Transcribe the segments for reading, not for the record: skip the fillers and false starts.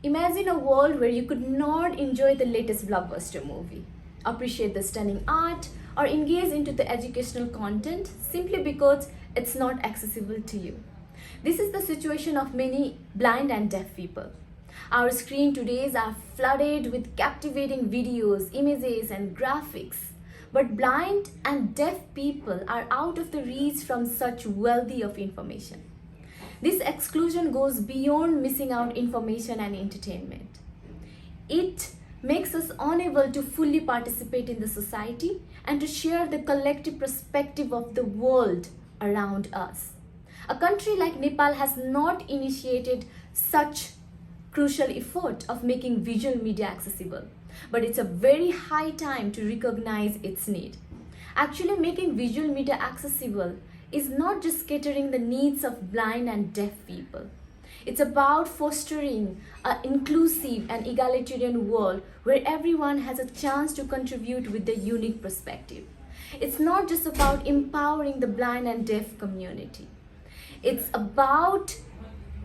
Imagine a world where you could not enjoy the latest blockbuster movie, appreciate the stunning art, or engage into the educational content simply because it's not accessible to you. This is the situation of many blind and deaf people. Our screen today are flooded with captivating videos, images, and graphics. But blind and deaf people are out of the reach from such wealthy of information. This exclusion goes beyond missing out information and entertainment. It makes us unable to fully participate in the society and to share the collective perspective of the world around us. A country like Nepal has not initiated such crucial effort of making visual media accessible, but it's a very high time to recognize its need. Actually, making visual media accessible is not just catering the needs of blind and deaf people. It's about fostering an inclusive and egalitarian world where everyone has a chance to contribute with their unique perspective. It's not just about empowering the blind and deaf community. It's about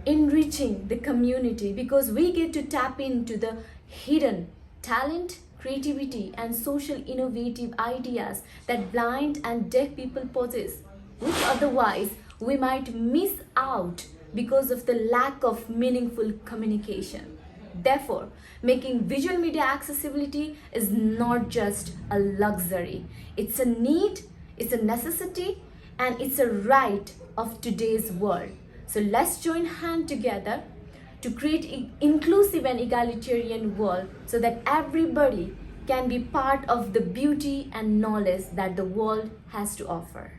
enriching the community because we get to tap into the hidden talent, creativity, and social innovative ideas that blind and deaf people possess, which otherwise we might miss out because of the lack of meaningful communication. Therefore, making visual media accessibility is not just a luxury, it's a need, it's a necessity, and it's a right of today's world. So let's join hands together to create an inclusive and egalitarian world so that everybody can be part of the beauty and knowledge that the world has to offer.